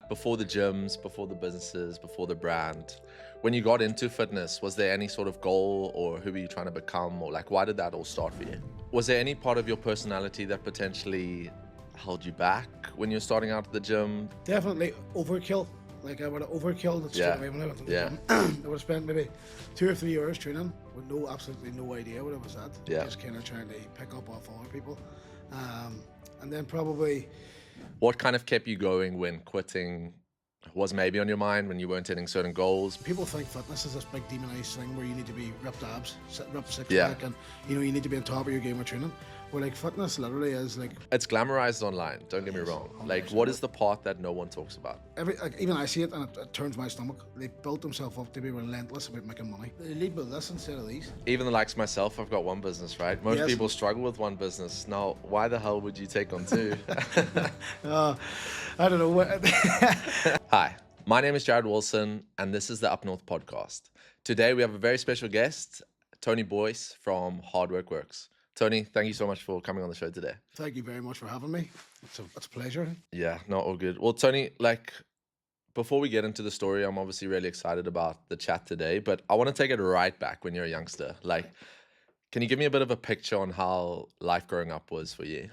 before the gyms, before the businesses, before the brand, when you got into fitness, was there any sort of goal or who were you trying to become, or like why did that all start for you? Was there any part of your personality that potentially held you back when you were starting out at the gym? Definitely overkill. Like I would have overkilled it straight Yeah. away when I went to the Yeah. gym. I would have spent maybe 2 or 3 hours training with absolutely no idea what I was at. Yeah. Just kind of trying to pick up off other people. And then probably, What kind of kept you going when quitting was maybe on your mind, when you weren't hitting certain goals? people think fitness is this big demonized thing where you need to be ripped abs, ripped six Yeah. pack, and you need to be on top of your game of training. Where like fitness literally is like It's glamorized online, don't get me wrong. Like, what is the part that no one talks about? even I see it and it turns my stomach. They built themselves up to be relentless about making money. They lead with this instead of these. Even the likes of myself, I've got one business, right? Most Yes. people struggle with one business. Now, why the hell would you take on two? I don't know what. Hi, my name is Jared Wilson, and this is the Up North podcast. Today, we have a very special guest, Tony Boyce from Hard Work Works. Tony, thank you so much for coming on the show today. Thank you very much for having me. It's a pleasure. Yeah, no, all good. Well, Tony, like, before we get into the story, I'm obviously really excited about the chat today, but I want to take it right back when you're a youngster. Like, can you give me a bit of a picture on how life growing up was for you?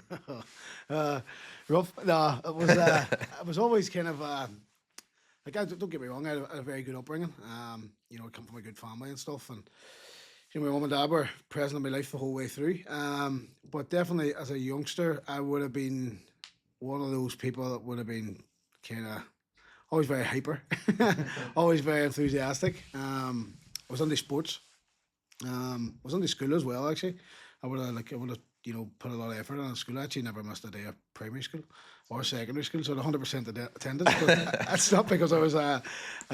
Rough. No, it was always kind of like don't get me wrong. I had a very good upbringing. I come from a good family and stuff, and my mum and dad were present in my life the whole way through. But definitely as a youngster, I would have been one of those people that would have been kind of always very hyper, always very enthusiastic. I was into sports. I was into school as well. Actually, I would have put a lot of effort in school. I actually never missed a day of primary school or secondary school, so I had 100% attendance. But that's not because I was a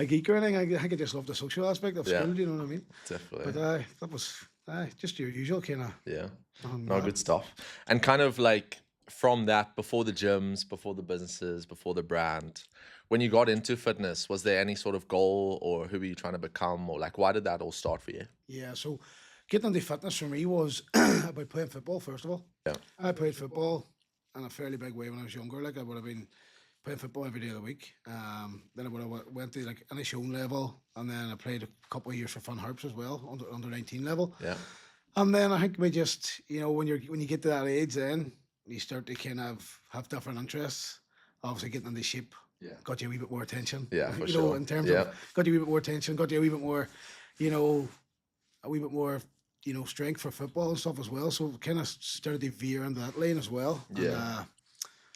geek or anything. I think I just loved the social aspect of school. Do you know what I mean? Definitely. But that was just your usual kind of. Yeah. No, good stuff. And kind of like from that, before the gyms, before the businesses, before the brand, when you got into fitness, was there any sort of goal or who were you trying to become, or like why did that all start for you? Yeah, so getting into fitness for me was about playing football, first of all. Yeah. I played football in a fairly big way when I was younger. Like I would have been playing football every day of the week. Then I would have went to like any shown level, and then I played a couple of years for Fun Harps as well, under 19 level. Yeah. And then I think we just, when you get to that age, then you start to kind of have different interests. Obviously, getting into shape got you a wee bit more attention. Yeah, for sure. In terms of got you a wee bit more attention, got you a wee bit more, a wee bit more, strength for football and stuff as well. So kind of started to veer into that lane as well. Yeah. And, I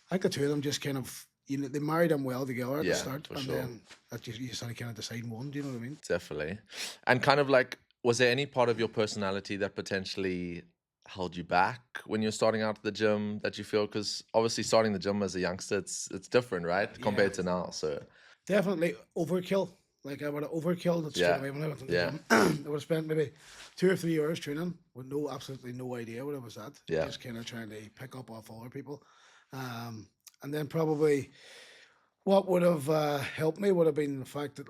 think the two of them just kind of, they married them well together at the start, for and sure. then you just had to kind of decide one. Do you know what I mean? Definitely. And kind of like, was there any part of your personality that potentially held you back when you're starting out at the gym that you feel? Because obviously starting the gym as a youngster, it's different, right? Compared to now. So Definitely overkill. Like I would have overkilled it straight away when I went to the gym. I would have spent maybe 2 or 3 hours training with absolutely no idea what I was at. Yeah. Just kind of trying to pick up off other people. And then probably what would have helped me would have been the fact that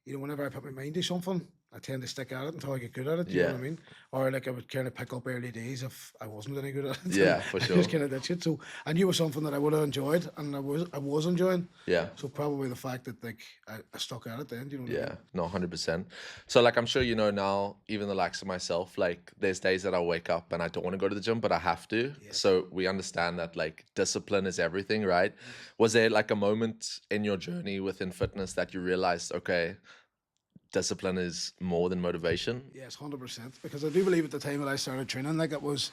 whenever I put my mind to something, I tend to stick at it until I get good at it. Do you know what I mean? Or like I would kind of pick up early days if I wasn't any good at it. Yeah, for sure. I just kind of ditch it. So I knew it was something that I would have enjoyed, and I was enjoying. Yeah. So probably the fact that I stuck at it then. Do you know what I mean? No, 100%. So like, I'm sure you know now, even the likes of myself, like there's days that I wake up and I don't want to go to the gym, but I have to. Yes. So we understand that like discipline is everything, right? Was there like a moment in your journey within fitness that you realized, okay, discipline is more than motivation? Yes, 100%. Because I do believe at the time that I started training, I was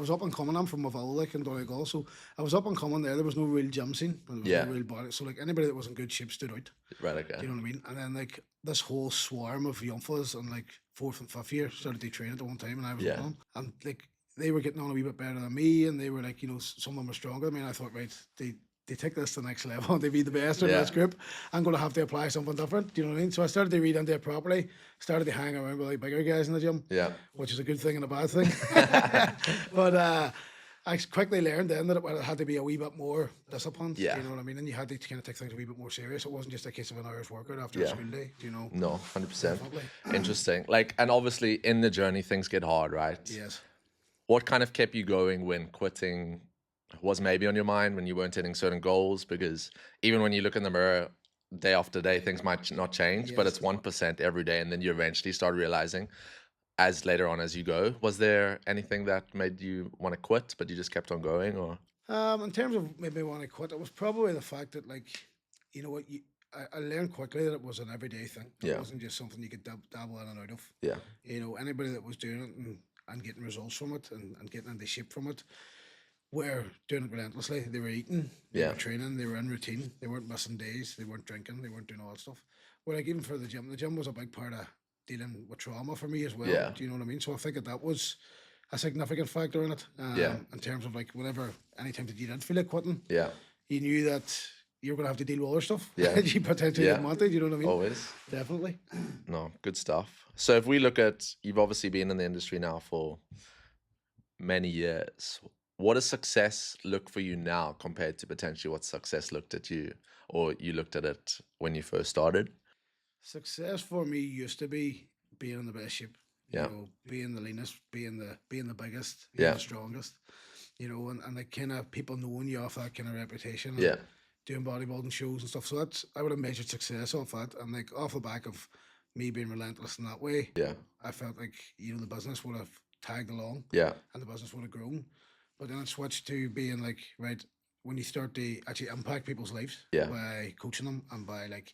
up and coming. I'm from Maville, like in Donegal, so I was up and coming there. There was no real gym scene, and there was no real body. So like anybody that was in good shape stood out. Right, okay. Do you know what I mean? And then like this whole swarm of young fellas in like 4th and 5th year started to train at the one time, and I was one of them. And like they were getting on a wee bit better than me, and they were like, some of them were stronger than me. And I thought, right, they take this to the next level, they be the best in this group. I'm going to have to apply something different. Do you know what I mean? So I started to read into it properly, started to hang around with like bigger guys in the gym, which is a good thing and a bad thing. But I quickly learned then that it had to be a wee bit more disciplined. Yeah. You know what I mean? And you had to kind of take things a wee bit more serious. It wasn't just a case of an hour's workout after a school day. Do you know? No, 100%. Definitely. Interesting. Like, and obviously in the journey, things get hard, right? Yes. What kind of kept you going when quitting was maybe on your mind when you weren't hitting certain goals? Because even when you look in the mirror day after day, things might not change, but Yes. it's 1% every day. And then you eventually start realizing as later on as you go. Was there anything that made you want to quit, but you just kept on going? Or In terms of maybe when I quit, it was probably the fact that, like, you know what, I learned quickly that it was an everyday thing. It yeah, wasn't just something you could dabble in and out of. yeah, You know, anybody that was doing it and getting results from it and getting into shape from it were doing it relentlessly. They were eating, they yeah, were training, they were in routine, they weren't missing days, they weren't drinking, they weren't doing all that stuff. Well, like even for the gym was a big part of dealing with trauma for me as well. yeah, Do you know what I mean? So I think that was a significant factor in it. yeah, In terms of like whenever anytime that you did feel like quitting, yeah, you knew that you were gonna have to deal with other stuff yeah, that you potentially yeah. didn't want to. You know what I mean? Always. Definitely. No, good stuff. So if we look at, you've obviously been in the industry now for many years. What does success look for you now compared to potentially what success looked at you, or you looked at it when you first started? Success for me used to be being in the best shape. You Yeah, know, being the leanest, being the biggest, being yeah, the strongest. You know, and like kind of people knowing you off that kind of reputation and yeah, doing bodybuilding shows and stuff. So that's I would have measured success off that, and like off the back of me being relentless in that way, yeah, I felt like the business would have tagged along, yeah, and the business would have grown. But then it switched to being like right when you start to actually impact people's lives yeah, by coaching them and by like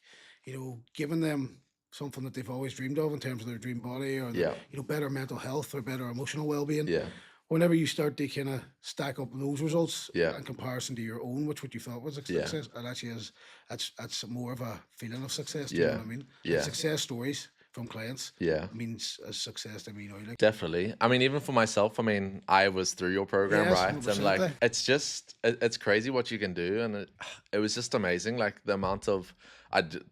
giving them something that they've always dreamed of in terms of their dream body or yeah, better mental health or better emotional well-being. yeah, Whenever you start to kind of stack up those results yeah, in comparison to your own, which what you thought was a yeah, success, it actually is. That's more of a feeling of success. Do you know yeah, what I mean? Like yeah, success stories from clients yeah. means a success to me now. Like Definitely. I mean, even for myself, I mean, I was through your program, yes, right? hundred And percent. like, it's just, it's crazy what you can do. And it was just amazing. Like, the amount of,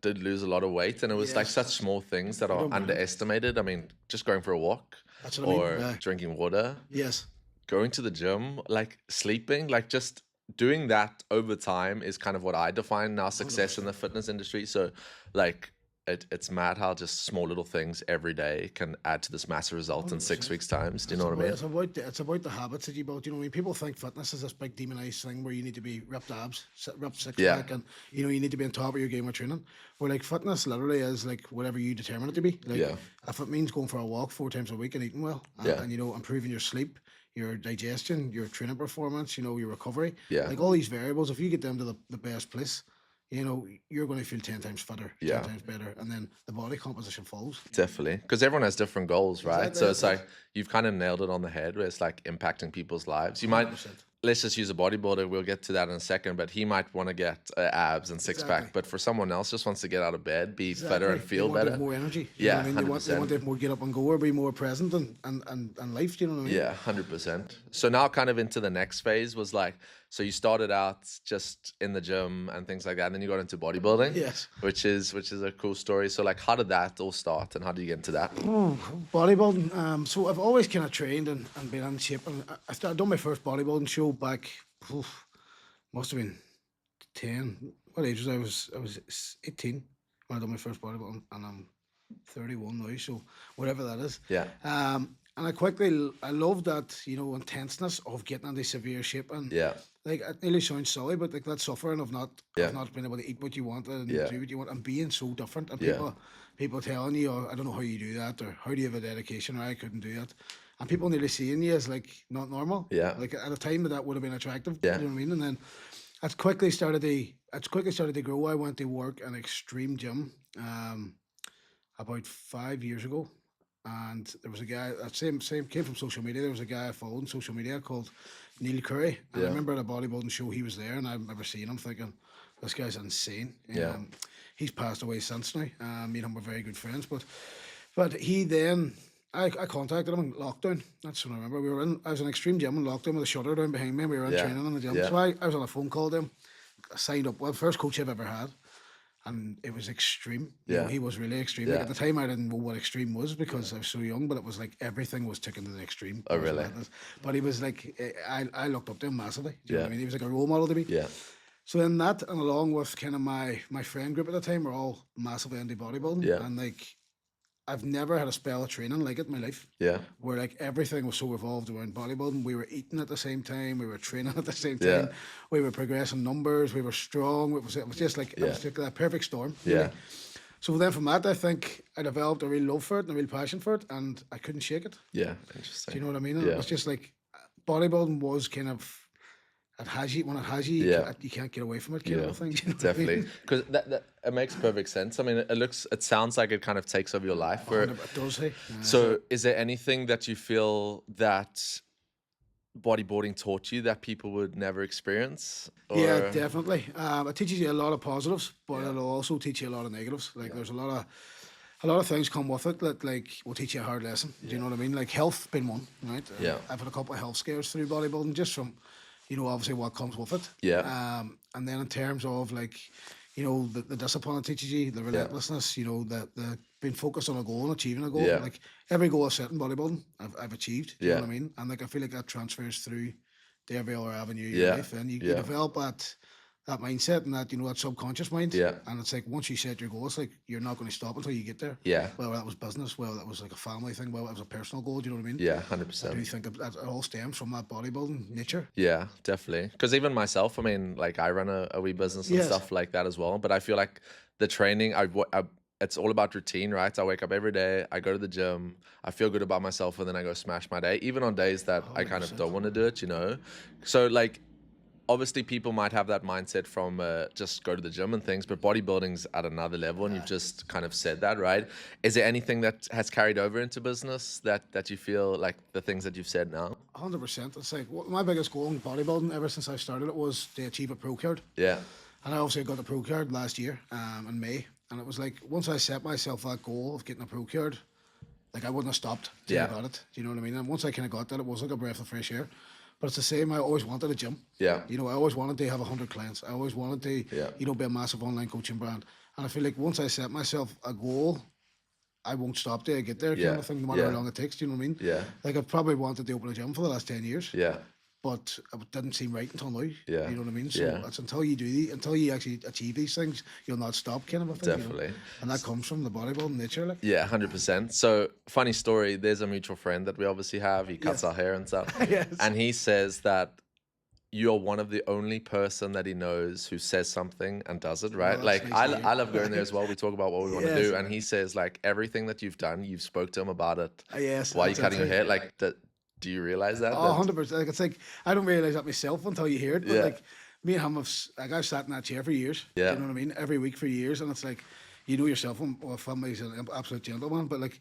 did lose a lot of weight. And it was like Yes, such small things that you're are doing brilliant. underestimated. I mean, just going for a walk That's what I mean. or drinking water, Yes, going to the gym, like sleeping, like just doing that over time is kind of what I define now hundred success in the percent. fitness industry. So, like, it's mad how just small little things every day can add to this massive result in 6 100%. weeks' times. Do you know what I mean? It's about the habits that you build. You know what I mean? People think fitness is this big demonized thing where you need to be ripped abs, ripped six Yeah, pack, and you need to be on top of your game of training. Where like fitness literally is like whatever you determine it to be. Like yeah, if it means going for a walk 4 times a week and eating well, yeah, and improving your sleep, your digestion, your training performance, your recovery, yeah, like all these variables. If you get them to the best place, you're going to feel 10 times fitter, ten yeah. times better, and then the body composition follows. Definitely, because everyone has different goals, right? Exactly, So that's it's it. like you've kind of nailed it on the head, where it's like impacting people's lives. You might, 100%. let's just use a bodybuilder. We'll get to that in a second, but he might want to get abs and six Exactly. pack. But for someone else, just wants to get out of bed, be fitter, and They feel want to better. have more energy. You know Yeah, what I mean? They want to have more get up and go or be more present and life. Do you know what I mean? Yeah, 100%. So now kind of into the next phase was like, so you started out just in the gym and things like that, and then you got into bodybuilding, Yes. which is a cool story. So like, how did that all start, and how did you get into that? Bodybuilding. So I've always kind of trained and been in shape. And I started done my first bodybuilding show back. Must have been 10. What age was I? I was 18 when I done my first bodybuilding, and I'm 31 now. So whatever that is. Yeah, And I love that intenseness of getting into severe shape and yeah, like it nearly sounds silly, but like that suffering of yeah, not being able to eat what you want and yeah, do what you want and being so different and yeah, people telling you, oh, I don't know how you do that or how do you have a dedication or I couldn't do that. And people nearly seeing you as like not normal. yeah, Like at a time that would have been attractive. yeah, You know what I mean? And then it's quickly started to grow. I went to work in an extreme gym about 5 years ago. And there was a guy that same came from social media. There was a guy I followed on social media called Neil Curry. And I yeah, remember at a bodybuilding show he was there and I remember seeing him thinking, this guy's insane. yeah, He's passed away since now. Me and him were very good friends. But he then I contacted him in lockdown. That's when I remember. I was in extreme gym in lockdown with a shutter down behind me and we were in yeah, training in the gym. yeah, So I was on a phone call to him. I signed up. Well, first coach I've ever had and it was extreme. yeah, He was really extreme. Like yeah. at the time, I didn't know what extreme was because I was so young. But it was like everything was taken to the extreme. Oh, It was really? madness. But he was like, I looked up to him massively. Do you know what Yeah, I mean? He was like a role model to me. yeah, So then that, and along with kind of my friend group at the time, were all massively into bodybuilding, yeah, and like I've never had a spell of training like it in my life. Yeah. Where like everything was so revolved around bodybuilding. We were eating at the same time, we were training at the same Yeah. time, we were progressing numbers, we were strong. It was just like it Yeah. was like a perfect storm. Yeah. Really. So then from that, I think I developed a real love for it and a real passion for it, and I couldn't shake it. Yeah. Do Interesting. you know what I mean? And Yeah. it was just like bodybuilding was kind of it has you when it has you. Yeah. You can't get away from it. Kind of a thing. You know what I Definitely, mean? because that it makes perfect sense. I mean, it sounds like it kind of takes over your life. Where, It does. Hey. so, is there anything that you feel that bodyboarding taught you that people would never experience? Yeah, Or- definitely. It teaches you a lot of positives, but it'll also teach you a lot of negatives. Like there's a lot of things come with it that like will teach you a hard lesson. Do you know what I mean? Like health being one, right? Yeah. I've had a couple of health scares through bodybuilding just from, obviously what comes with it. Yeah. And then in terms of like, the discipline it teaches you, the relentlessness, the being focused on a goal and achieving a goal. Yeah. Like every goal I've set in bodybuilding, I've achieved. Do you know Yeah. what I mean? And like I feel like that transfers through to every other avenue of Yeah. your life, and you Yeah. develop that mindset and that subconscious mind. Yeah. And it's like once you set your goal, it's like you're not going to stop until you get there. Yeah. Whether that was business, whether that was like a family thing, whether that was a personal goal. Do you know what I mean? Yeah, I do 100%. think that it all stems from that bodybuilding nature. Yeah, definitely. Because even myself, I mean, like I run a wee business and Yes. stuff like that as well. But I feel like the training, it's all about routine, right? I wake up every day, I go to the gym, I feel good about myself, and then I go smash my day, even on days that I kind of 100%. don't want to do it, So like, obviously people might have that mindset from just go to the gym and things, but bodybuilding's at another level, and you've just kind of said that, right? Is there anything that has carried over into business that you feel like the things that you've said now? 100%. It's like my biggest goal in bodybuilding ever since I started it was to achieve a pro card. Yeah. And I obviously got the pro card last year in May. And it was like once I set myself that goal of getting a pro card, like I wouldn't have stopped till Yeah. I got it. Do you know what I mean? And once I kind of got that, it was like a breath of fresh air. But it's the same. I always wanted a gym. Yeah. I always wanted to have 100 clients. I always wanted to, Yeah. be a massive online coaching brand. And I feel like once I set myself a goal, I won't stop till I get there. Yeah. Kind of thing, no matter Yeah. how long it takes. Do you know what I mean? Yeah. Like I've probably wanted to open a gym for the last 10 years. Yeah. But it didn't seem right until now. Yeah. You know what I mean? So Yeah. it's until you actually achieve these things, you'll not stop, kind of a thing. Definitely. And that comes from the bodybuilding nature, like. Yeah, 100%. So, funny story, there's a mutual friend that we obviously have. He cuts Yes. our hair and stuff. Yes. And he says that you're one of the only person that he knows who says something and does it, right? that's Like, nice to hear. I love going there as well. We talk about what we want to Yes. do. And he says, like, everything that you've done, you've spoke to him about it. Yes. While you're that's cutting your it. hair. Like, do you realize that? Oh, That- 100%. Like, it's like, I don't realise that myself until you hear it. But Yeah. like, me and him I've sat in that chair for years. Yeah. Do you know what I mean? Every week for years. And it's like, yourself, well, family's an absolute gentleman. But like,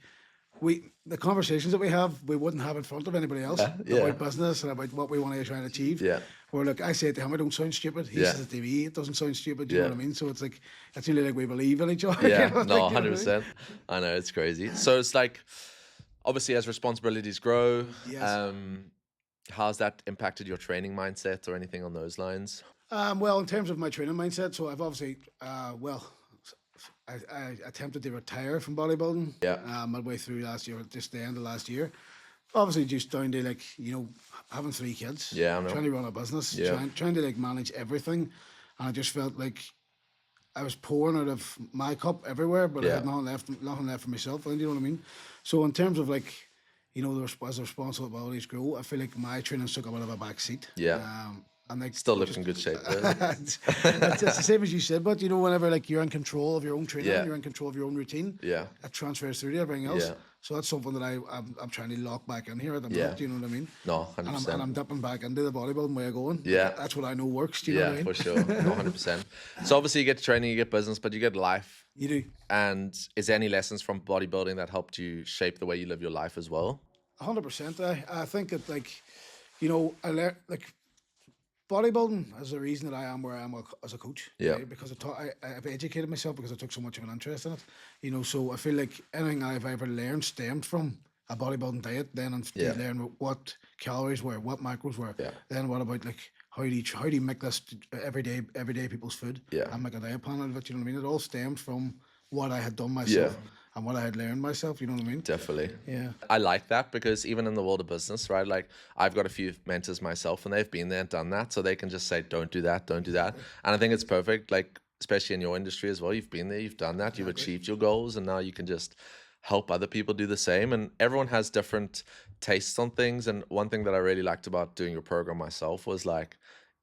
the conversations that we have, we wouldn't have in front of anybody else Yeah. about business and about what we want to try and achieve. Yeah. Where look, I say to him, I don't sound stupid. He Yeah. says to me, it doesn't sound stupid. Do you Yeah. know what I mean? So it's like, it's really like we believe in each other. Yeah, kind of no, thing, you know what I mean? 100%. I know, it's crazy. So it's like, obviously as responsibilities grow, Yes. how's that impacted your training mindset or anything on those lines? Well, in terms of my training mindset, so I've obviously, I attempted to retire from bodybuilding. Yeah. Midway through last year, just the end of last year. Obviously, just down to like having 3 kids. Yeah, I know. Trying to run a business. Yeah. Trying to like manage everything, and I just felt like I was pouring out of my cup everywhere, but I Yeah. had nothing left for myself. And you know what I mean. So in terms of like, as the responsibilities grow, I feel like my training took a bit of a back seat. Yeah. And like Still looks in good shape though. it's the same as you said, but whenever like you're in control of your own training, Yeah. you're in control of your own routine. Yeah. It transfers through to everything else. Yeah. So that's something that I'm trying to lock back in here at the Yeah. moment. Do you know what I mean? No, And 100%. I'm dipping back into the bodybuilding way of going. Yeah. That's what I know works. Do you know Yeah, what I mean? for sure. No, 100%. So obviously you get training, you get business, but you get life. You do. And is there any lessons from bodybuilding that helped you shape the way you live your life as well? 100%. I think that I learned bodybuilding is the reason that I am where I am as a coach. Yeah. Right? Because I've educated myself because I took so much of an interest in it. So I feel like anything I've ever learned stemmed from a bodybuilding diet. Then Yeah. to learn what calories were, what macros were. Yeah. Then what about like how do you make this everyday people's food? Yeah. And make a diet plan out of it. You know what I mean? It all stemmed from what I had done myself Yeah. and what I had learned myself. You know what I mean? Definitely. Yeah. I like that because even in the world of business, right? Like I've got a few mentors myself and they've been there and done that. So they can just say, don't do that, don't do that. And I think it's perfect, like, especially in your industry as well. You've been there, you've done that, you've achieved your goals, and now you can just help other people do the same. And everyone has different tastes on things. And one thing that I really liked about doing your program myself was like,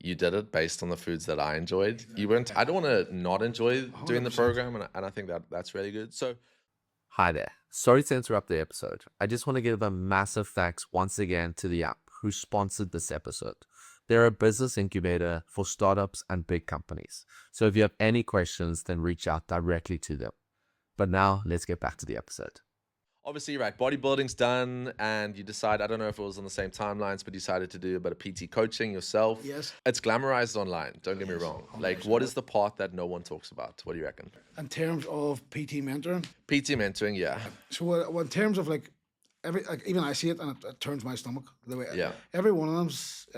you did it based on the foods that I enjoyed. You weren't, I don't want to not enjoy doing the 100%. program. And I think that that's really good. So, Hi there. Sorry to interrupt the episode. I just want to give a massive thanks once again to the app who sponsored this episode. They're a business incubator for startups and big companies. So if you have any questions, then reach out directly to them. But now let's get back to the episode. obviously, right, bodybuilding's done, and you decide, I don't know if it was on the same timelines, but you decided to do a bit of PT coaching yourself. Yes. It's glamorized online, don't get me wrong. Like, what is the part that no one talks about? What do you reckon? In terms of PT mentoring, PT mentoring, yeah. so in terms of like even I see it and it turns my stomach the way. Yeah. Every one of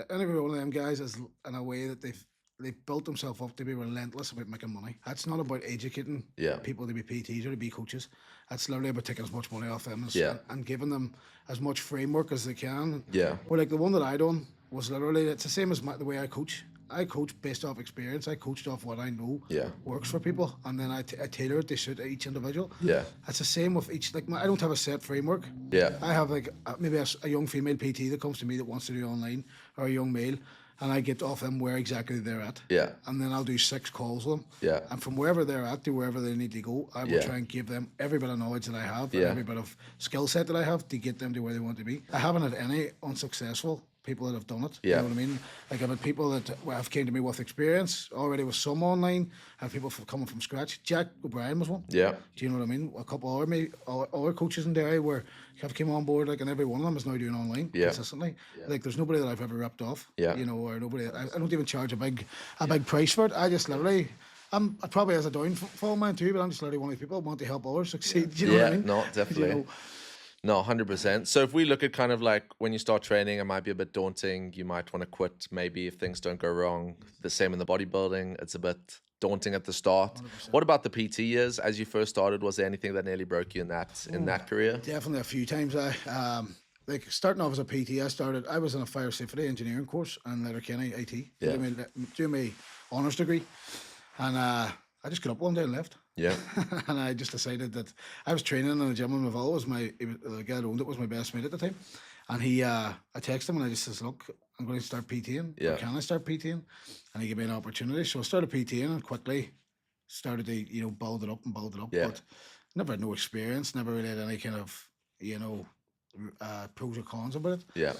them guys is in a way that they've built themselves up to be relentless about making money. That's not about educating Yeah. people to be PTs or to be coaches. That's literally about taking as much money off them Yeah. and giving them as much framework as they can. Yeah. But like the one that I done was literally, it's the same as the way I coach. I coach based off experience. I coached off what I know Yeah. works for people, and then I tailor it to suit each individual. Yeah. That's the same with each. Like I don't have a set framework. Yeah. I have like maybe a young female PT that comes to me that wants to do online, or a young male, and I get off them where exactly they're at. Yeah. And then I'll do 6 calls with them. Yeah. And from wherever they're at to wherever they need to go, I will Yeah. try and give them every bit of knowledge that I have, and Yeah. every bit of skill set that I have to get them to where they want to be. I haven't had any unsuccessful people that have done it. Yeah. You know what I mean? Like I've had people that have came to me with experience already with some online, and people coming from scratch. Jack O'Brien was one. Yeah. Do you know what I mean? A couple other coaches in Derry where have came on board, like, and every one of them is now doing online Yeah. consistently. Like there's nobody that I've ever ripped off. Yeah. You know, or nobody. I don't even charge a big price for it. I just literally. I'm probably as a downfall man too, but I'm just literally one of the people who want to help others succeed. Do you know what I mean? No, definitely. You know, No, 100%. So if we look at kind of like when you start training, it might be a bit daunting. You might want to quit maybe if things don't go wrong. The same in the bodybuilding. It's a bit daunting at the start. 100%. What about the PT years? As you first started, was there anything that nearly broke you in that career? Definitely a few times. Like starting off as a PT, I was in a fire safety engineering course in Letterkenny IT, Yeah. doing my honours degree, and I just got up one day and left. Yeah. And I just decided that I was training in a gym in Maville. The guy that owned it was my best mate at the time, and I texted him and I just says, "Look, I'm going to start PTing. Yeah. Or can I start PTing?" And he gave me an opportunity, so I started PTing and quickly started to build it up and build it up. Yeah. But never had no experience, never really had any kind of pros or cons about it. Yeah.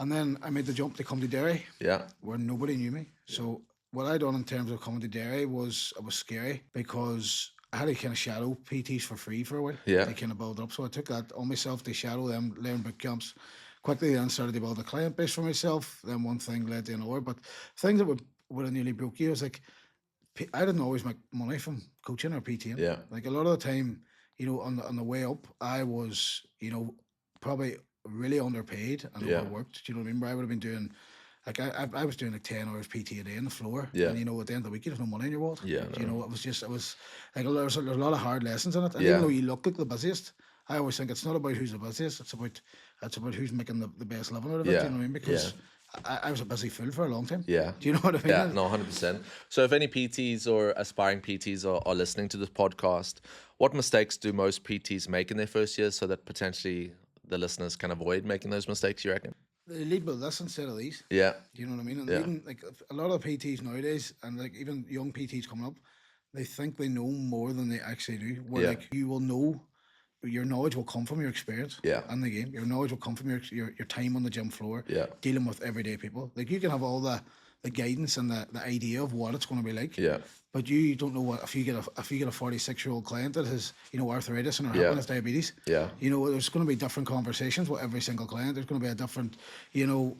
And then I made the jump to come to Derry, Yeah. where nobody knew me. So what I done in terms of coming to Derry was scary because I had to kind of shadow PTs for free for a while. Yeah. To kind of build up. So I took that on myself to shadow them, learn boot camps. Quickly then started to build a client base for myself. Then one thing led to another. But things that would have nearly broke you was like, I didn't always make money from coaching or PTing. Yeah. Like a lot of the time, on the way up, I was, probably really underpaid and Yeah. overworked. Do you know what I mean? Where I would have been doing, like I was doing like 10 hours PT a day on the floor. Yeah. And at the end of the week, you have no money in your wallet. Yeah, Do you know, it was like there's a lot of hard lessons in it. And Yeah. even though you look like the busiest, I always think it's not about who's the busiest. It's about who's making the best living out of it. Yeah. Do you know what I mean? Because I was a busy fool for a long time. Yeah. Do you know what I mean? Yeah, no, 100%. So if any PTs or aspiring PTs are listening to this podcast, what mistakes do most PTs make in their first year so that potentially the listeners can avoid making those mistakes, you reckon? They lead with this instead of these. Yeah. Do you know what I mean? And Yeah. even like a lot of PTs nowadays, and like even young PTs coming up, they think they know more than they actually do. Where Yeah. like you will know, your knowledge will come from your experience. Yeah. In the game, your knowledge will come from your time on the gym floor. Yeah. Dealing with everyday people. Like you can have all the guidance and the idea of what it's going to be like. Yeah. But you don't know what if you get a 46-year-old client that has arthritis and her hip Yeah. and has diabetes. Yeah. There's going to be different conversations with every single client. There's going to be a different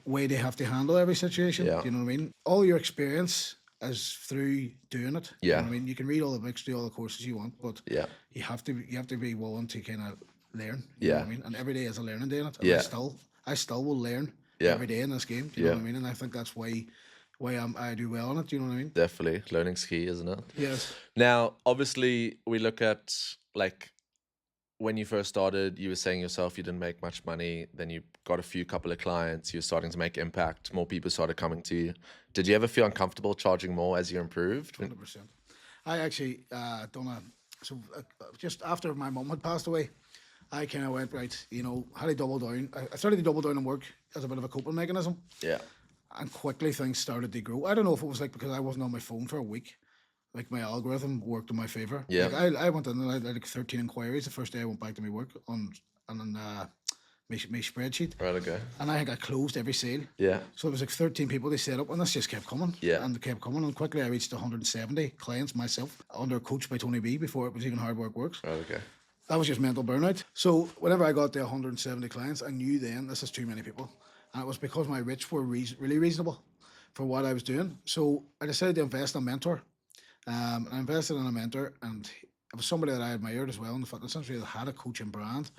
way they have to handle every situation. Yeah. Do you know what I mean? All your experience is through doing it. Yeah. You know what I mean? You can read all the books, do all the courses you want, but Yeah. you have to be willing to kind of learn. You know Yeah. what I mean? And every day is a learning day in it. And Yeah. I still will learn Yeah. every day in this game. Do you know Yeah. what I mean? And I think that's why I do well in it. Do you know what I mean? Definitely. Learning's key, isn't it? Yes. Now, obviously, we look at like when you first started, you were saying yourself you didn't make much money. Then you got a couple of clients. You're starting to make impact. More people started coming to you. Did you ever feel uncomfortable charging more as you improved? 100%. I actually just after my mum had passed away, I kind of went, right, you know, how to double down. I started to double down and work as a bit of a coping mechanism. Yeah. And quickly things started to grow. I don't know if it was like because I wasn't on my phone for a week, like my algorithm worked in my favor. Yeah. Like I went in and I had like 13 inquiries the first day I went back to my work on my spreadsheet. Right, okay. And I think I closed every sale. Yeah. So it was like 13 people they set up, and this just kept coming. Yeah. And they kept coming, and quickly I reached 170 clients myself under coach by Tony B before it was even Hard Work Works. Right, okay. That was just mental burnout. So whenever I got to 170 clients, I knew then this is too many people. And it was because my rates were really reasonable for what I was doing. So I decided to invest in a mentor. I invested in a mentor, and it was somebody that I admired as well in the fitness industry that had a coaching brand,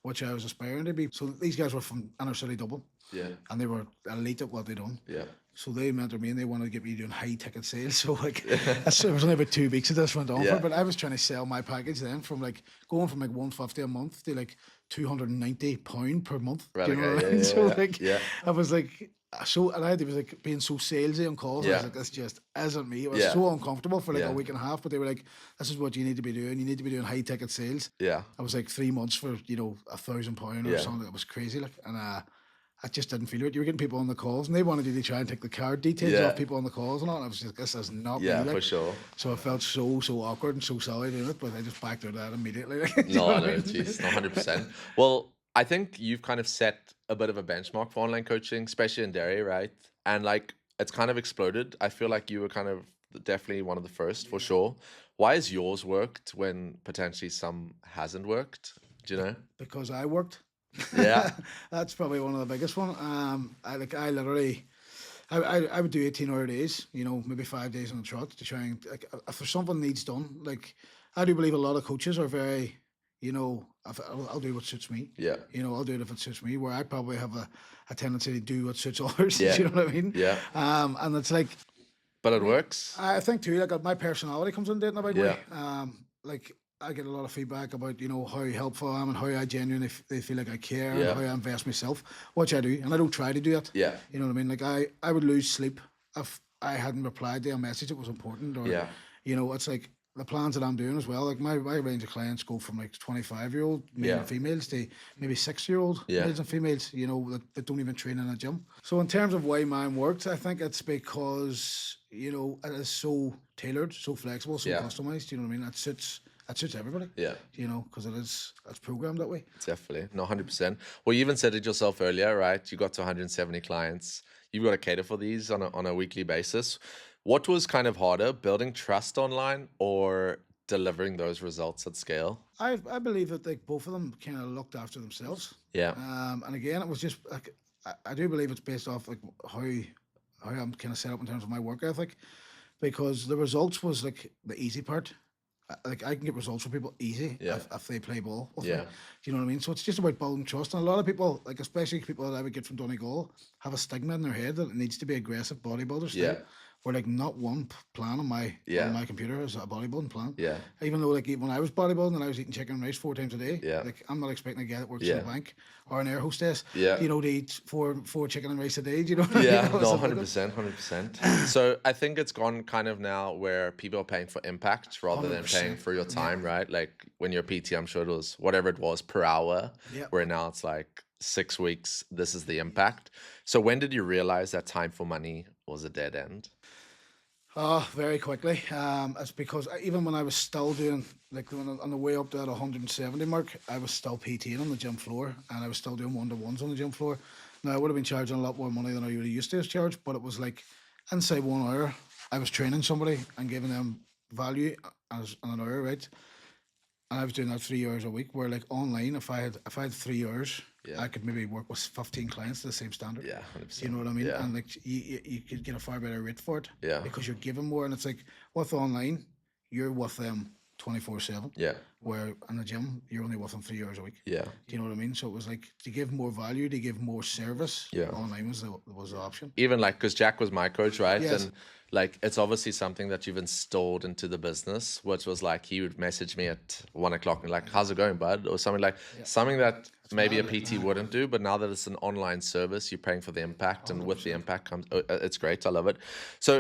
which I was aspiring to be. So these guys were from inner city Dublin. Yeah. And they were elite at what they done. Yeah. So they mentored me and they wanted to get me doing high ticket sales. So like it was only about 2 weeks that this went on Yeah. for, but I was trying to sell my package then from like going from like 150 a month to like £290 per month. Right, Do you know okay, what I yeah, mean? yeah, So yeah, like yeah. I was like so, and I was like being so salesy on calls. I Yeah. was like, this just isn't me. It was Yeah. so uncomfortable for like Yeah. a week and a half, but they were like, this is what you need to be doing. You need to be doing high ticket sales. Yeah. I was like 3 months for, you know, £1,000 or Yeah. something. It was crazy. Like, and I just didn't feel it. You were getting people on the calls, and they wanted you to try and take the card details Yeah. off people on the calls and all. And I was just, this is not Yeah, me. Like. for sure. So I felt so awkward and so sorry doing it, but I just backed out of that immediately. Like, do you know No, what I no, mean? geez, no, 100%. Well, I think you've kind of set a bit of a benchmark for online coaching, especially in Derry, right? And like it's kind of exploded. I feel like you were kind of definitely one of the first for sure. Why has yours worked when potentially some hasn't worked? Do you know? Because I worked. Yeah. That's probably one of the biggest one. I literally, I would do 18-hour days, you know, maybe 5 days on the trot to try and like if there's something needs done, like I do believe a lot of coaches are very, you know, I'll do what suits me. Yeah. You know, I'll do it if it suits me. Where I probably have a tendency to do what suits others. Yeah. Do you know what I mean? Yeah. And it's like But it works. I think too, like my personality comes into it in a big way. Yeah. Like I get a lot of feedback about, you know, how helpful I am and how I genuinely they feel like I care Yeah. and how I invest myself, which I do, and I don't try to do that. Yeah. You know what I mean? Like I would lose sleep if I hadn't replied to a message that was important, or Yeah. you know, it's like the plans that I'm doing as well. Like my range of clients go from like 25-year-old male Yeah. and females to maybe 60-year-old Yeah. males and females, you know, that don't even train in a gym. So in terms of why mine worked, I think it's because, you know, it is so tailored, so flexible, so Yeah. customized. You know what I mean? It suits everybody. Yeah. You know, because it's programmed that way. Definitely. No, 100%. Well, you even said it yourself earlier, right? You got to 170 clients. You've got to cater for these on a weekly basis. What was kind of harder, building trust online or delivering those results at scale? I believe that like both of them kind of looked after themselves. Yeah. And again, it was just like I do believe it's based off like how I'm kind of set up in terms of my work ethic, because the results was like the easy part. Like I can get results for people easy Yeah. if they play ball with Yeah. me. Do you know what I mean? So it's just about building trust. And a lot of people, like especially people that I would get from Donegal, have a stigma in their head that it needs to be aggressive bodybuilder style. Yeah. Where like not one plan on my Yeah. on my computer is a bodybuilding plan. Yeah. Even though like when I was bodybuilding and I was eating chicken and rice 4 times a day, Yeah. like I'm not expecting a guy that works Yeah. in a bank or an air hostess, Yeah. you know, to eat four chicken and rice a day. Do you know what I Yeah, mean? Or no, something like 100%, 100%. So I think it's gone kind of now where people are paying for impact rather than paying 100%. for your time, right? Like when you're PT, I'm sure it was whatever it was per hour, Yeah. where now it's like 6 weeks, this is the impact. So when did you realize that time for money was a dead end? Oh, very quickly. It's because even when I was still doing, like on the way up to that 170 mark, I was still PTing on the gym floor and I was still doing one-to-ones on the gym floor. Now, I would have been charging a lot more money than I really used to charge, but it was like inside 1 hour, I was training somebody and giving them value as an hour, right? And I was doing that 3 hours a week. Where like online, if I had 3 hours, Yeah. I could maybe work with 15 clients to the same standard. Yeah, 100%. You know what I mean? Yeah. And like you could get a far better rate for it. Yeah. Because you're giving more, and it's like with online, you're with them 24/7. Yeah, Where in the gym, you're only with them 3 hours a week. yeah, Do you know what I mean? So it was like to give more value, to give more service. Yeah. Online was the option. even like because Jack was my coach, right? Yes. And like it's obviously something that you've installed into the business, which was like he would message me at 1 o'clock and like, "How's it going, bud?" Or something like something that maybe a PT wouldn't do, but now that it's an online service, you're paying for the impact, and with the impact comes it's great. I love it. So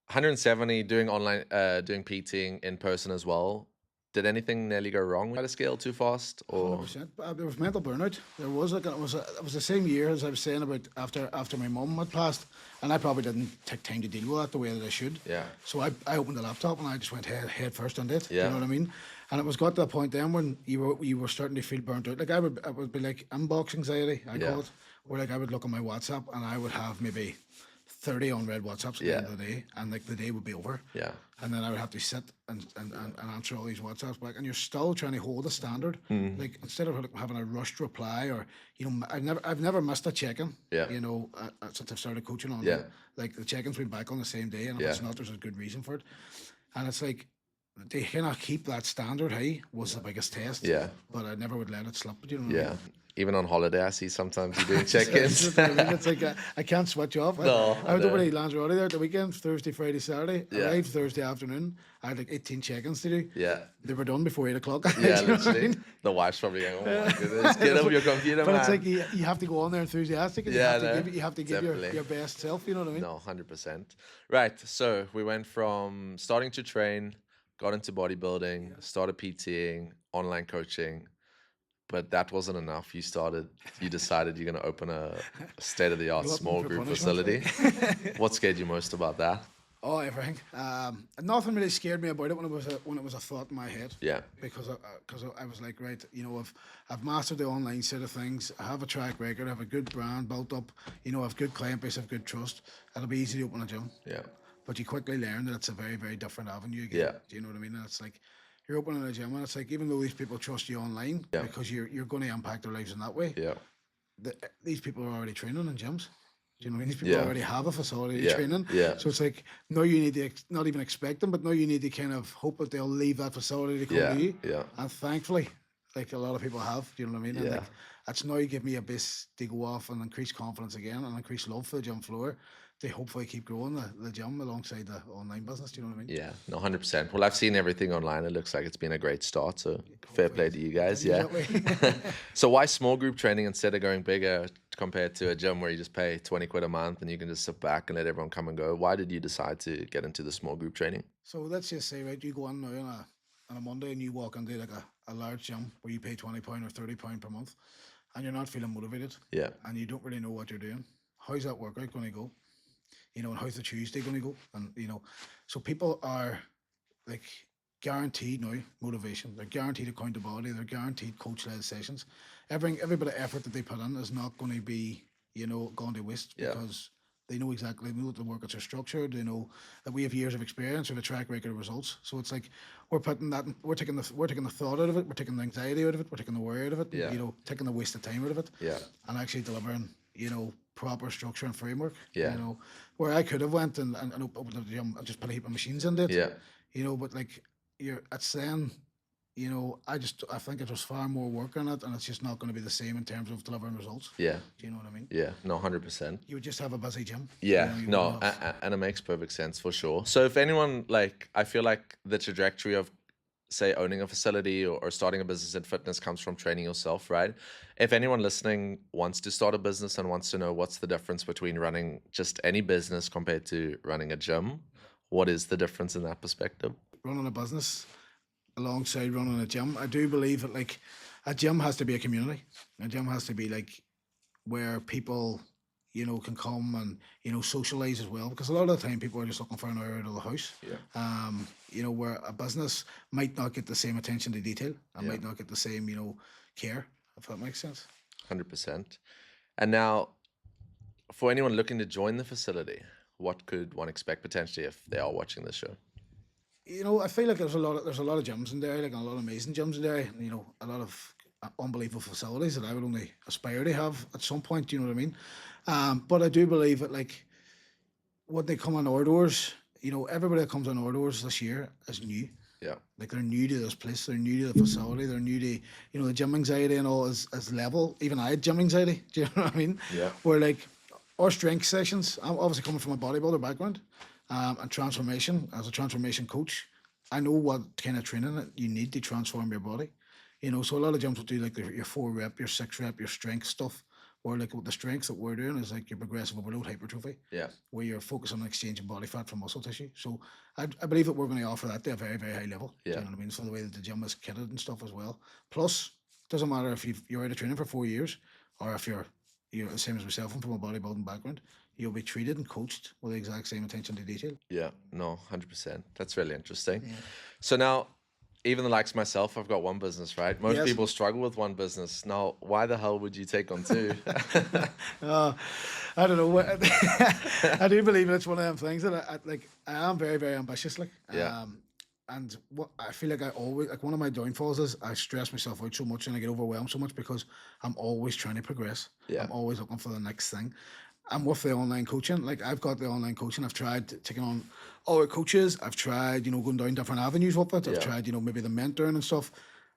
170 doing online, doing PTing in person as well. Did anything nearly go wrong? Try to scale too fast, or 100%. There was mental burnout. There was like it was the same year as I was saying about after my mum had passed, and I probably didn't take time to deal with that the way that I should. Yeah. So I opened the laptop and I just went head first on it. Yeah. You know what I mean? And it was got to a point then when you were starting to feel burnt out. Like I would be like inbox anxiety, I Yeah. call it, where like I would look at my WhatsApp and I would have maybe 30 unread WhatsApps at the end of the day, and like the day would be over. Yeah. And then I would have to sit and answer all these WhatsApps back, and you're still trying to hold a standard. Like instead of having a rushed reply, or I've never missed a check-in. Yeah. Since I've started coaching on. Yeah. Like the check-ins been back on the same day, and if Yeah. it's not, there's a good reason for it. And it's like they cannot keep that standard high was the biggest test. Yeah. But I never would let it slip. You know what I Yeah. mean? Even on holiday, I see sometimes you're doing check-ins. It's like I can't switch off. No, I went I over know. to Lanzarote there at the weekend, Thursday, Friday, Saturday. Yeah. Arrived Thursday afternoon. I had like 18 check-ins to do. Yeah. They were done before 8 o'clock. Yeah, Do you know what I literally. mean? The wife's probably going, oh my goodness, get off your computer, But man. it's like you have to go on there enthusiastic, and Yeah, you have to give definitely. your best self. You know what I mean? No, 100%. Right. So we went from starting to train, got into bodybuilding, started PTing, online coaching, but that wasn't enough. You decided you're going to open a state-of-the-art Glutton small for group punishment. facility. What scared you most about that? Oh, everything. Nothing really scared me about it when it was a thought in my head. Yeah. Because I was like, right, I've mastered the online side of things. I have a track record. I have a good brand built up. I have good client base. I have good trust. It'll be easy to open a gym. Yeah. But you quickly learn that it's a very, very different avenue again. Yeah. Do you know what I mean? And it's like you're opening a gym, and it's like even though these people trust you online, Yeah. because you're going to impact their lives in that way. Yeah. These people are already training in gyms. Do you know what I mean? These people Yeah. already have a facility Yeah. training. Yeah. So it's like, no, you need to not even expect them, but no, you need to kind of hope that they'll leave that facility to come Yeah. to you. Yeah. And thankfully, like a lot of people have, do you know what I mean? And Yeah. like, that's now give me a base to go off and increase confidence again and increase love for the gym floor to hopefully keep growing the gym alongside the online business. Do you know what I mean? Yeah, no, 100%. Well, I've seen everything online. It looks like it's been a great start. So fair play to you guys. Yeah. So why small group training instead of going bigger compared to a gym where you just pay 20 quid a month and you can just sit back and let everyone come and go? Why did you decide to get into the small group training? So let's just say, right, you go in now on a Monday and you walk into like a large gym where you pay £20 or £30 per month and you're not feeling motivated Yeah. and you don't really know what you're doing. How's that workout going to go? And how's the Tuesday going to go? And, so people are like guaranteed now motivation. They're guaranteed accountability. They're guaranteed coach-led sessions. Every bit of effort that they put in is not going to be, gone to waste Yeah. because they know that the workouts are structured. They know that we have years of experience, we have a track record of results. So it's like we're taking the thought out of it, we're taking the anxiety out of it, we're taking the worry out of it, Yeah. taking the waste of time out of it, Yeah. and actually delivering, proper structure and framework. Yeah. Where I could have went and opened a gym and just put a heap of machines in it. Yeah. But like it's then, I think it was far more work on it, and it's just not going to be the same in terms of delivering results. Yeah. Do you know what I mean? Yeah. No, 100%. You would just have a busy gym. Yeah, you no, wouldn't have- and it makes perfect sense for sure. So if anyone, I feel like the trajectory of, say, owning a facility or starting a business in fitness comes from training yourself, right? If anyone listening wants to start a business and wants to know what's the difference between running just any business compared to running a gym, what is the difference in that perspective? Running a business alongside running a gym, I do believe that like a gym has to be a community. A gym has to be like where people, can come and, socialize as well. Because a lot of the time people are just looking for an hour out of the house. Yeah. Where a business might not get the same attention to detail and Yeah. might not get the same, care, if that makes sense. 100%. And now, for anyone looking to join the facility, what could one expect potentially if they are watching this show? I feel like there's a lot of gyms in Derry, like a lot of amazing gyms in Derry, and, a lot of unbelievable facilities that I would only aspire to have at some point. Do you know what I mean? But I do believe that like when they come on our doors, everybody that comes on our doors this year is new. Yeah. Like they're new to this place, they're new to the facility, they're new to, the gym anxiety and all is level. Even I had gym anxiety. Do you know what I mean? Yeah. Where like our strength sessions, I'm obviously coming from a bodybuilder background, and transformation, as a transformation coach, I know what kind of training that you need to transform your body. So a lot of gyms will do like your 4 rep, your 6 rep, your strength stuff. Or like the strength that we're doing is like your progressive overload hypertrophy, Yeah. where you're focused on exchanging body fat from muscle tissue. So I believe that we're going to offer that to a very, very high level. Do Yeah. you know what I mean? So the way that the gym is kitted and stuff as well. Plus, it doesn't matter if you're out of training for 4 years or if you're the same as myself, I'm from a bodybuilding background, you'll be treated and coached with the exact same attention to detail. Yeah, no, 100%. That's really interesting. Yeah. So now, even the likes of myself, I've got one business, right? Most Yes. people struggle with one business. Now, why the hell would you take on two? I don't know. I do believe it's one of them things that I am very, very ambitious. Like, Yeah. and what I feel like I always, like, one of my downfalls is I stress myself out so much and I get overwhelmed so much because I'm always trying to progress. Yeah. I'm always looking for the next thing. And with the online coaching, like, I've got the online coaching. I've tried taking on other coaches. I've tried, going down different avenues with it. I've Yeah. tried, maybe the mentoring and stuff.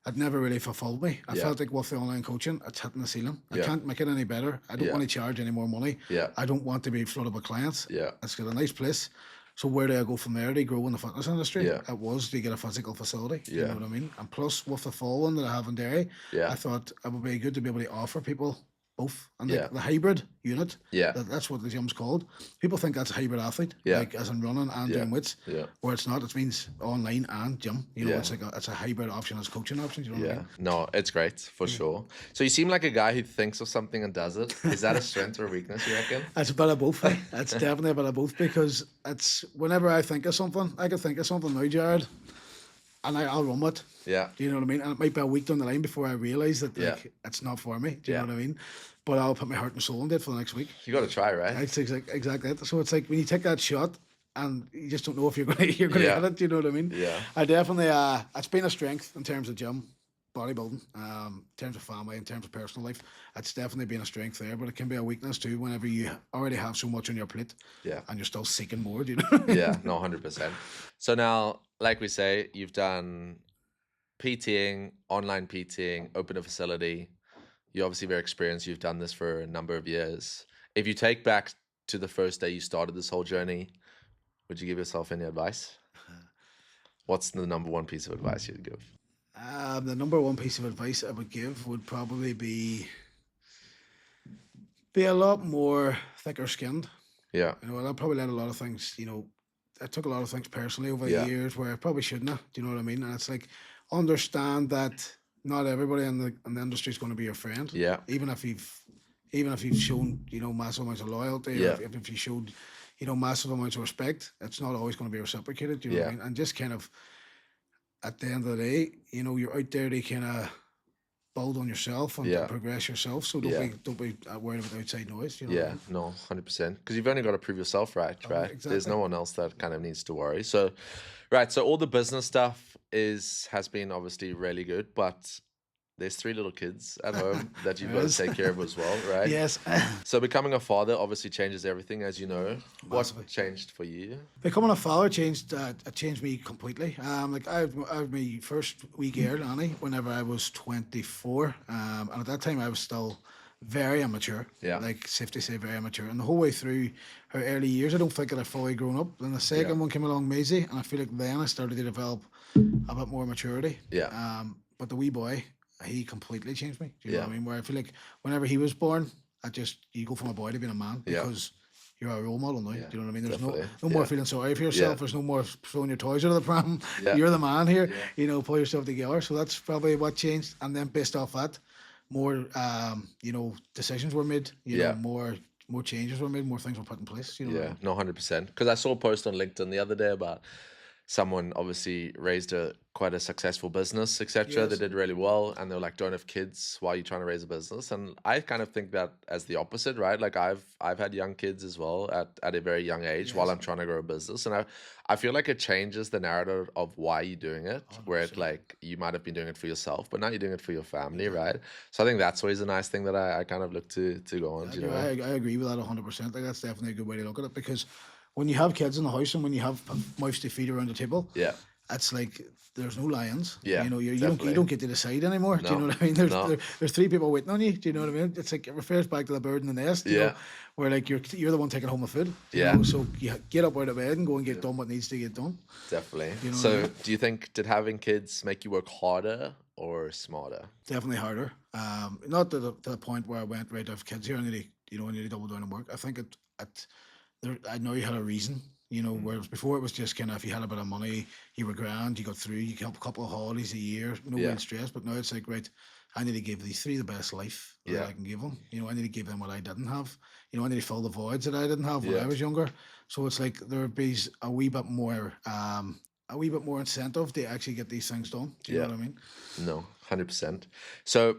It never really fulfilled me. I Yeah. felt like with the online coaching, it's hitting the ceiling. I Yeah. can't make it any better. I don't Yeah. want to charge any more money. Yeah. I don't want to be flooded with clients. Yeah. It's got a nice place. So where do I go from there to grow in the fitness industry? Yeah. It was to get a physical facility. You Yeah. know what I mean? And plus, with the following that I have in Derry, Yeah. I thought it would be good to be able to offer people both. And Yeah. the hybrid unit, Yeah. that's what the gym's called. People think that's a hybrid athlete, Yeah. like as in running and Yeah. doing weights. Yeah. Where it's not. It means online and gym. Yeah. It's a hybrid option as coaching options. You know what I Yeah, mean? no, it's great for sure. So you seem like a guy who thinks of something and does it. Is that a strength or a weakness, you reckon? It's a bit of both. It's definitely a bit of both because it's whenever I think of something, I can think of something now, Jared, and I'll run with it. Yeah, Do you know what I mean? And it might be a week down the line before I realise that Yeah. it's not for me. Do you Yeah. know what I mean? But I'll put my heart and soul into it for the next week. you got to try, right? That's exactly it. So it's like when you take that shot and you just don't know if you're going to Yeah. hit it. Do you know what I mean? Yeah. I definitely it's been a strength in terms of gym, bodybuilding, in terms of family, in terms of personal life. It's definitely been a strength there, but it can be a weakness too whenever you already have so much on your plate. Yeah. And you're still seeking more. Do you know? Yeah, no, 100%. So now, like we say, you've done PTing, online PTing, open a facility. You're obviously very experienced. You've done this for a number of years. If you take back to the first day you started this whole journey, would you give yourself any advice? What's the number one piece of advice you'd give? The number one piece of advice I would give would probably be a lot more thicker skinned. Yeah, I probably let a lot of things, I took a lot of things personally over Yeah. the years where I probably shouldn't have. Do you know what I mean? And it's like, understand that not everybody in the industry is going to be your friend. yeah, Even if you've shown, massive amounts of loyalty, Yeah. or if you showed, massive amounts of respect, it's not always going to be reciprocated. Do you know what I Yeah. mean? And just kind of, at the end of the day, you're out there to kind of build on yourself and Yeah. to progress yourself. So Yeah. don't be worried about outside noise. You know what I yeah, mean? no, 100%. Because you've only got to prove yourself right? There's exactly. no one else that kind of needs to worry. So, right, so all the business stuff has been obviously really good, but there's 3 little kids at home that you've got to Yes. take care of as well, right? Yes. So becoming a father obviously changes everything, as you know. What Massively. changed for you? Becoming a father changed me completely. Like I had my first wee girl, Annie, whenever I was 24, and at that time I was still very immature. Yeah. Like, safe to say, very immature. And the whole way through her early years, I don't think I'd have fully grown up. Then the second Yeah. one came along, Maisie, and I feel like then I started to develop a bit more maturity. Yeah. But the wee boy, he completely changed me. Do you know what I Yeah. mean? Where I feel like whenever he was born, you go from a boy to being a man Yeah. because you're a role model now. Yeah, Do you know what I mean? There's definitely. no more Yeah. feeling sorry for yourself. Yeah. There's no more throwing your toys out of the pram. Yeah. You're the man here. Yeah. Pull yourself together. So that's probably what changed. And then based off that, more decisions were made. Yeah. More changes were made. More things were put in place. You know what I Yeah, mean? no, 100%. Because I saw a post on LinkedIn the other day about someone obviously raised quite a successful business, etc. They Yes. did really well, and they were like, "Don't have kids while you're trying to raise a business." And I kind of think that as the opposite, right? Like I've had young kids as well at a very young age while Yes. I'm trying to grow a business, and I feel like it changes the narrative of why you're doing it, where it 100%. like you might have been doing it for yourself, but now you're doing it for your family, right? So I think that's always a nice thing that I kind of look to go on. Do you know? I agree with that 100%. Like, that's definitely a good way to look at it because when you have kids in the house and when you have mouths to feed around the table, Yeah, it's like there's no lions. Yeah, you know, you definitely. don't get to decide anymore. Do you No, know what I mean? no. There's three people waiting on you. Do you know what I mean? It's like it refers back to the bird in the nest. You Yeah. know, where like you're the one taking home the food. Yeah. You know, so you get up out of bed and go and get done what needs to get done. Definitely. You know what I So, mean? do you think did having kids make you work harder or smarter? Definitely harder. Not to the point where I went right. I have kids here. I need to double down on work. I think I know you had a reason. You know, whereas before it was just kind of if you had a bit of money, you were grand, you got through, you got a couple of holidays a year, no Yeah. real stress. But now it's like, right, I need to give these three the best life that Yeah. I can give them. You know, I need to give them what I didn't have. You know, I need to fill the voids that I didn't have when Yeah. I was younger. So it's like there would be a wee bit more incentive to actually get these things done. Do you Yeah. know what I mean? No, 100%. So,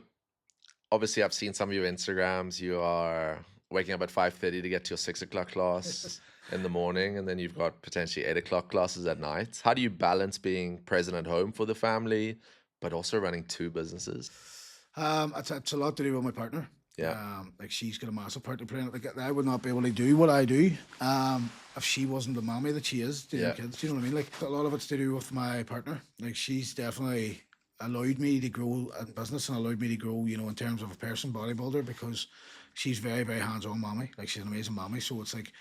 obviously, I've seen some of your Instagrams. You are waking up at 5:30 to get to your 6 o'clock class in the morning, and then you've got potentially 8 o'clock classes at night. How do you balance being present at home for the family, but also running two businesses? It's a lot to do with my partner. Yeah. Like she's got a massive part to play in it. Like I would not be able to do what I do, if she wasn't the mommy that she is to Yeah. the kids. Do you know what I mean? Like a lot of it's to do with my partner. Like she's definitely allowed me to grow in business and allowed me to grow, you know, in terms of a person bodybuilder because she's very, very hands-on mommy. Like she's an amazing mommy. So it's like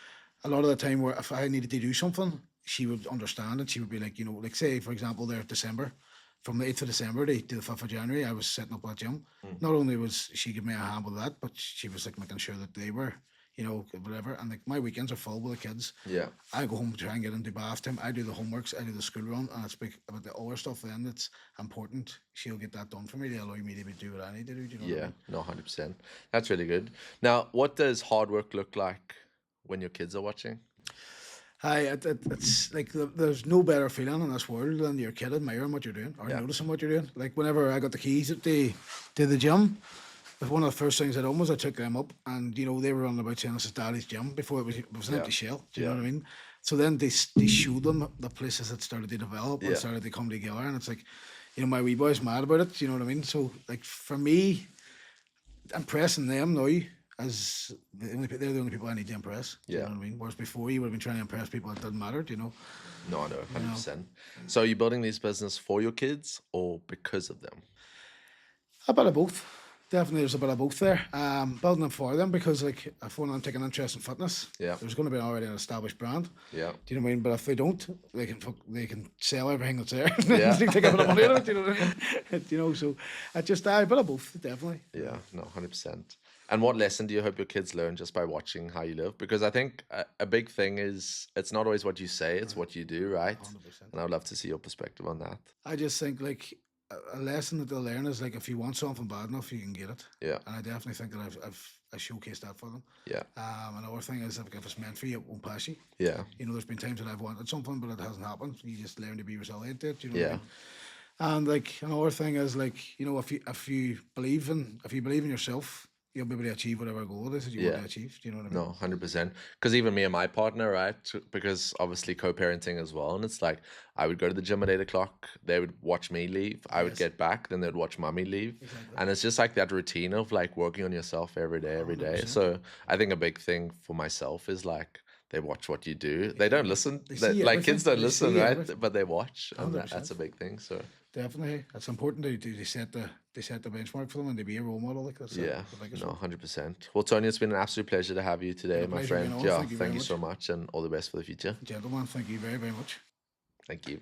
a lot of the time where if I needed to do something, she would understand and she would be like, you know, like say for example there December. From the 8th of December to the 5th of January, I was setting up that gym. Not only was she giving me a hand with that, but she was like making sure that they were, you know, whatever. And like my weekends are full with the kids. Yeah. I go home to try and get into bath time. I do the homeworks, I do the school run, and I speak about the other stuff then that's important. She'll get that done for me to allow me to do what I need to do. Do you know what I Yeah. mean? No, 100%. That's really good. Now, what does hard work look like when your kids are watching? It's like there's no better feeling in this world than your kid admiring what you're doing or Yeah. noticing what you're doing. Like whenever I got the keys to the gym, one of the first things I done was I took them up, and you know they were running about saying this is Daddy's gym before it was an Yeah. empty shell. Do you know Yeah. what I mean? So then they showed them the places that started to develop Yeah. and started to come together, and it's like, you know, my wee boy's mad about it. Do you know what I mean? So like for me, impressing them now as they're the only people I need to impress. Do you Yeah. know what I mean? Whereas before you would have been trying to impress people that didn't matter. Do you know? No, I know, 100%. So, are you building these business for your kids or because of them? A bit of both. Definitely, there's a bit of both there. Building them for them because, like, if one of them take an interest in fitness, Yeah. there's going to be already an established brand. Yeah. Do you know what I mean? But if they don't, they can sell everything that's there. Yeah. They take a bit of money out of it. Do you know what I mean? You know, so I just a bit of both, definitely. Yeah, no, 100%. And what lesson do you hope your kids learn just by watching how you live? Because I think a big thing is it's not always what you say, it's what you do, right? 100%. And I would love to see your perspective on that. I just think like a lesson that they'll learn is like if you want something bad enough, you can get it. Yeah, And I definitely think that I showcased that for them. yeah, Another thing is if it's meant for you, it won't pass you. yeah, You know, there's been times that I've wanted something, but it hasn't happened. You just learn to be resilient to it. You know what I yeah, mean? And like another thing is like, you know, if you believe in yourself, you'll be able to achieve whatever goal it is that you Yeah. want to achieve. Do you know what I mean? no, 100%. Because even me and my partner, right? Because obviously co-parenting as well. And it's like I would go to the gym at 8 o'clock, they would watch me leave, I would Yes. get back, then they'd watch mommy leave. Exactly. And it's just like that routine of like working on yourself every day, every day. 100%. So I think a big thing for myself is like they watch what you do. They don't listen. They They- see like everything. kids don't They listen, see right? everything. But they watch, and 100%. that's a big thing. So Definitely, it's important to set the benchmark for them and to be a role model. Like that's yeah, the biggest no, one. 100%. Well, Tony, it's been an absolute pleasure to have you today, Been a my pleasure being friend. on. Yeah, Thank you very thank you much. so much, and all the best for the future. Gentlemen, thank you very, very much. Thank you.